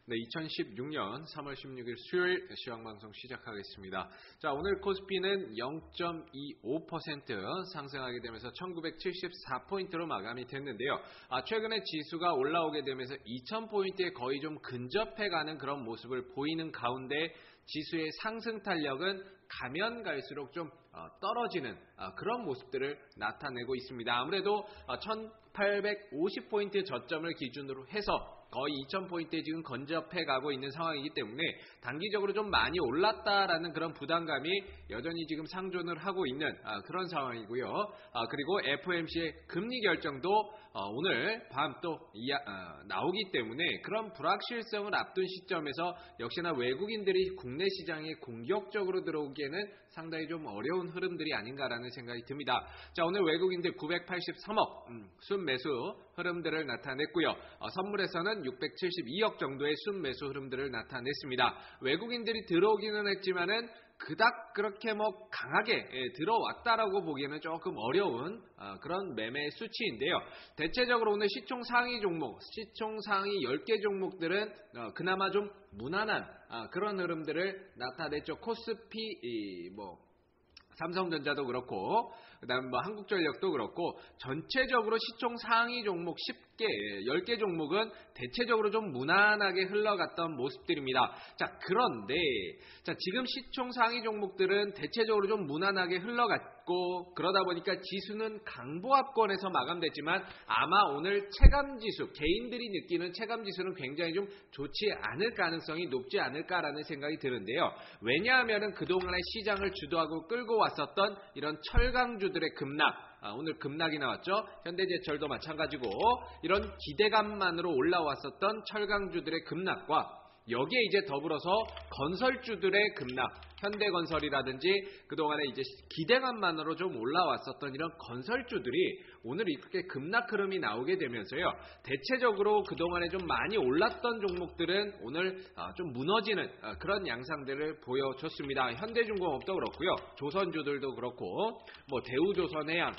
네, 2016년 3월 16일 수요일 시황방송 시작하겠습니다. 자, 오늘 코스피는 0.25% 상승하게 되면서 1974포인트로 마감이 됐는데요. 최근에 지수가 올라오게 되면서 2000포인트에 거의 좀 근접해가는 그런 모습을 보이는 가운데 지수의 상승 탄력은 가면 갈수록 좀 떨어지는 그런 모습들을 나타내고 있습니다. 아무래도 1850포인트 저점을 기준으로 해서 거의 2000포인트에 지금 근접해 가고 있는 상황이기 때문에 단기적으로 좀 많이 올랐다라는 그런 부담감이 여전히 지금 상존을 하고 있는 그런 상황이고요. 그리고 FOMC의 금리 결정도 오늘 밤 또 나오기 때문에 그런 불확실성을 앞둔 시점에서 역시나 외국인들이 국내 시장에 공격적으로 들어오기에는 상당히 좀 어려운 흐름들이 아닌가라는 생각이 듭니다. 자, 오늘 외국인들 983억 순매수 흐름들을 나타냈고요. 선물에서는 672억 정도의 순매수 흐름들을 나타냈습니다. 외국인들이 들어오기는 했지만은 그닥 그렇게 강하게 들어왔다라고 보기에는 조금 어려운 그런 매매 수치인데요. 대체적으로 오늘 시총 상위 종목, 시총 상위 10개 종목들은 그나마 좀 무난한 그런 흐름들을 나타냈죠. 코스피, 삼성전자도 그렇고, 그 다음 한국전력도 그렇고, 전체적으로 시총 상위 종목 10개, 10개 종목은 대체적으로 좀 무난하게 흘러갔던 모습들입니다. 자, 그런데, 지금 시총 상위 종목들은 대체적으로 좀 무난하게 흘러갔고, 그러다 보니까 지수는 강보합권에서 마감됐지만, 아마 오늘 체감지수, 개인들이 느끼는 체감지수는 굉장히 좀 좋지 않을 가능성이 높지 않을까라는 생각이 드는데요. 왜냐하면은 그동안의 시장을 주도하고 끌고 왔었던 이런 철강주들의 급락, 오늘 급락이 나왔죠. 현대제철도 마찬가지고 이런 기대감만으로 올라왔었던 철강주들의 급락과 여기에 이제 더불어서 건설주들의 급락, 현대건설이라든지 그동안에 이제 기대감만으로 좀 올라왔었던 이런 건설주들이 오늘 이렇게 급락 흐름이 나오게 되면서요. 대체적으로 그동안에 좀 많이 올랐던 종목들은 오늘 좀 무너지는 그런 양상들을 보여줬습니다. 현대중공업도 그렇고요. 조선주들도 그렇고 대우조선해양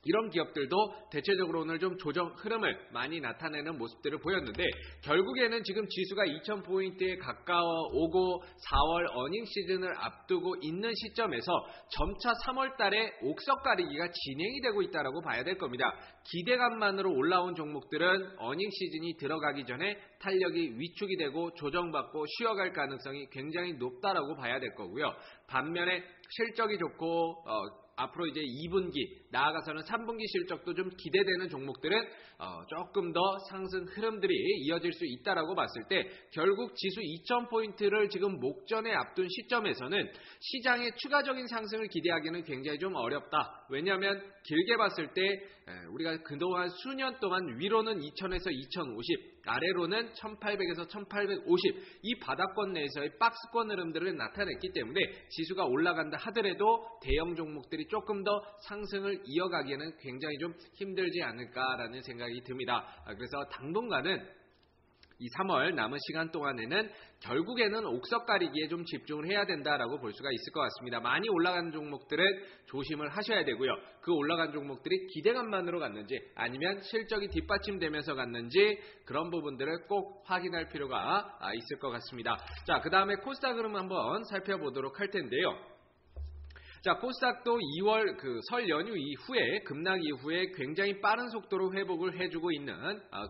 이런 기업들도 대체적으로 오늘 좀 조정 흐름을 많이 나타내는 모습들을 보였는데 결국에는 지금 지수가 2000포인트에 가까워 오고 4월 어닝 시즌을 앞두고 있는 시점에서 점차 3월 달에 옥석 가리기가 진행이 되고 있다고 봐야 될 겁니다. 기대감만으로 올라온 종목들은 어닝 시즌이 들어가기 전에 탄력이 위축이 되고 조정받고 쉬어갈 가능성이 굉장히 높다라고 봐야 될 거고요. 반면에 실적이 좋고 앞으로 이제 2분기 나아가서는 3분기 실적도 좀 기대되는 종목들은 조금 더 상승 흐름들이 이어질 수 있다라고 봤을 때 결국 지수 2000포인트를 지금 목전에 앞둔 시점에서는 시장의 추가적인 상승을 기대하기는 굉장히 좀 어렵다. 왜냐하면 길게 봤을 때 우리가 그동안 수년 동안 위로는 2000에서 2050, 아래로는 1800에서 1850 이 바닥권 내에서의 박스권 흐름들을 나타냈기 때문에 지수가 올라간다 하더라도 대형 종목들이 조금 더 상승을 이어가기에는 굉장히 좀 힘들지 않을까라는 생각이 듭니다. 그래서 당분간은 이 3월 남은 시간 동안에는 결국에는 옥석 가리기에 좀 집중을 해야 된다라고 볼 수가 있을 것 같습니다. 많이 올라가는 종목들은 조심을 하셔야 되고요. 그 올라간 종목들이 기대감만으로 갔는지 아니면 실적이 뒷받침되면서 갔는지 그런 부분들을 꼭 확인할 필요가 있을 것 같습니다. 자, 그 다음에 코스닥 흐름 한번 살펴보도록 할 텐데요. 자, 코스닥도 2월 설 연휴 이후에 급락 이후에 굉장히 빠른 속도로 회복을 해주고 있는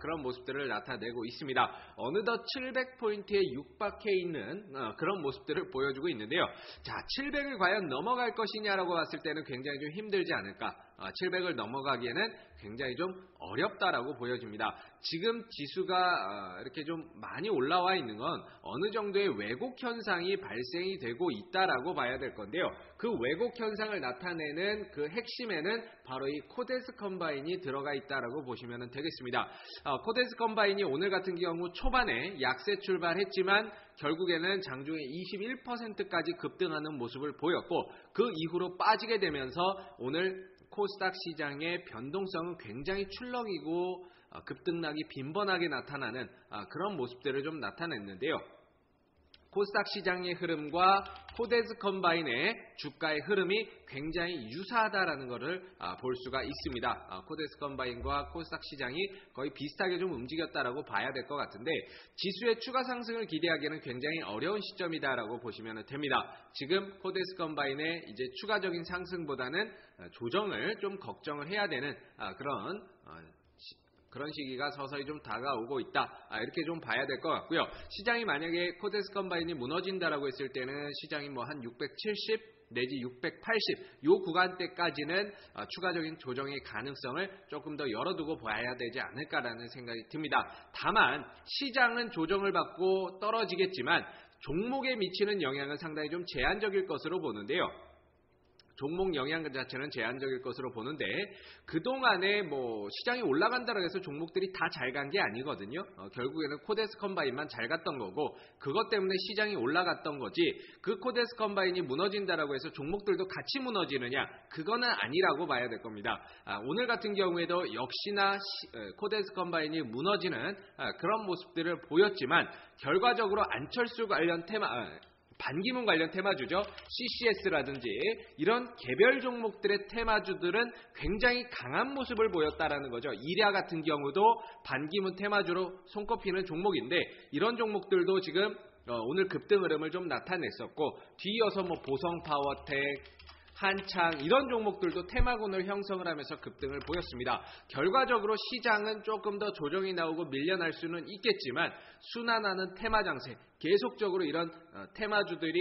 그런 모습들을 나타내고 있습니다. 어느덧 700포인트에 육박해 있는 그런 모습들을 보여주고 있는데요. 자, 700을 과연 넘어갈 것이냐라고 봤을 때는 굉장히 좀 힘들지 않을까. 700을 넘어가기에는 굉장히 좀 어렵다라고 보여집니다. 지금 지수가 이렇게 좀 많이 올라와 있는 건 어느 정도의 왜곡 현상이 발생이 되고 있다라고 봐야 될 건데요. 그 왜곡 현상을 나타내는 그 핵심에는 바로 이 코데스 컴바인이 들어가 있다라고 보시면 되겠습니다. 코데스 컴바인이 오늘 같은 경우 초반에 약세 출발했지만 결국에는 장중에 21%까지 급등하는 모습을 보였고 그 이후로 빠지게 되면서 오늘 코스닥 시장의 변동성은 굉장히 출렁이고 급등락이 빈번하게 나타나는 그런 모습들을 좀 나타냈는데요. 코스닥 시장의 흐름과 코데스 컴바인의 주가의 흐름이 굉장히 유사하다라는 것을 볼 수가 있습니다. 코데스 컴바인과 코스닥 시장이 거의 비슷하게 좀 움직였다라고 봐야 될 것 같은데 지수의 추가 상승을 기대하기에는 굉장히 어려운 시점이다라고 보시면 됩니다. 지금 코데스 컴바인의 이제 추가적인 상승보다는 조정을 좀 걱정을 해야 되는 그런 시기가 서서히 좀 다가오고 있다. 이렇게 좀 봐야 될 것 같고요. 시장이 만약에 코데스 컴바인이 무너진다라고 했을 때는 시장이 뭐 한 670 내지 680 요 구간대까지는 추가적인 조정의 가능성을 조금 더 열어두고 봐야 되지 않을까라는 생각이 듭니다. 다만 시장은 조정을 받고 떨어지겠지만 종목에 미치는 영향은 상당히 좀 제한적일 것으로 보는데요. 종목 영향 자체는 제한적일 것으로 보는데 그동안에 시장이 올라간다고 해서 종목들이 다 잘 간 게 아니거든요. 결국에는 코데스 컴바인만 잘 갔던 거고 그것 때문에 시장이 올라갔던 거지 그 코데스 컴바인이 무너진다라고 해서 종목들도 같이 무너지느냐 그거는 아니라고 봐야 될 겁니다. 오늘 같은 경우에도 역시나 코데스 컴바인이 무너지는 그런 모습들을 보였지만 결과적으로 안철수 관련 반기문 관련 테마주죠. CCS라든지 이런 개별 종목들의 테마주들은 굉장히 강한 모습을 보였다라는 거죠. 이랴 같은 경우도 반기문 테마주로 손꼽히는 종목인데 이런 종목들도 지금 오늘 급등 흐름을 좀 나타냈었고 뒤이어서 보성 파워텍 한창 이런 종목들도 테마군을 형성을 하면서 급등을 보였습니다. 결과적으로 시장은 조금 더 조정이 나오고 밀려날 수는 있겠지만 순환하는 테마 장세 계속적으로 이런 테마주들이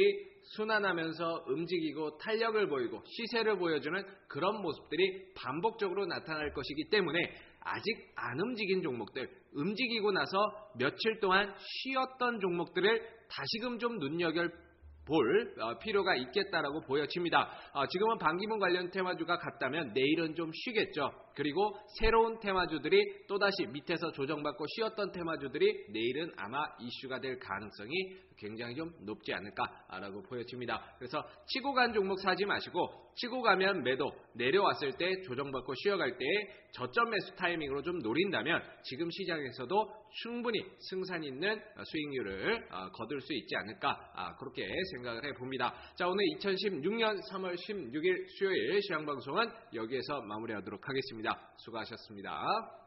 순환하면서 움직이고 탄력을 보이고 시세를 보여주는 그런 모습들이 반복적으로 나타날 것이기 때문에 아직 안 움직인 종목들 움직이고 나서 며칠 동안 쉬었던 종목들을 다시금 좀 눈여겨볼 필요가 있겠다라고 보여집니다. 지금은 반기문 관련 테마주가 같다면 내일은 좀 쉬겠죠. 그리고 새로운 테마주들이 또다시 밑에서 조정받고 쉬었던 테마주들이 내일은 아마 이슈가 될 가능성이 굉장히 좀 높지 않을까라고 보여집니다. 그래서 치고 간 종목 사지 마시고 치고 가면 매도, 내려왔을 때 조정받고 쉬어갈 때 저점 매수 타이밍으로 좀 노린다면 지금 시장에서도 충분히 승산 있는 수익률을 거둘 수 있지 않을까 그렇게 생각을 해봅니다. 자, 오늘 2016년 3월 16일 수요일 시황방송은 여기에서 마무리하도록 하겠습니다. 수고하셨습니다.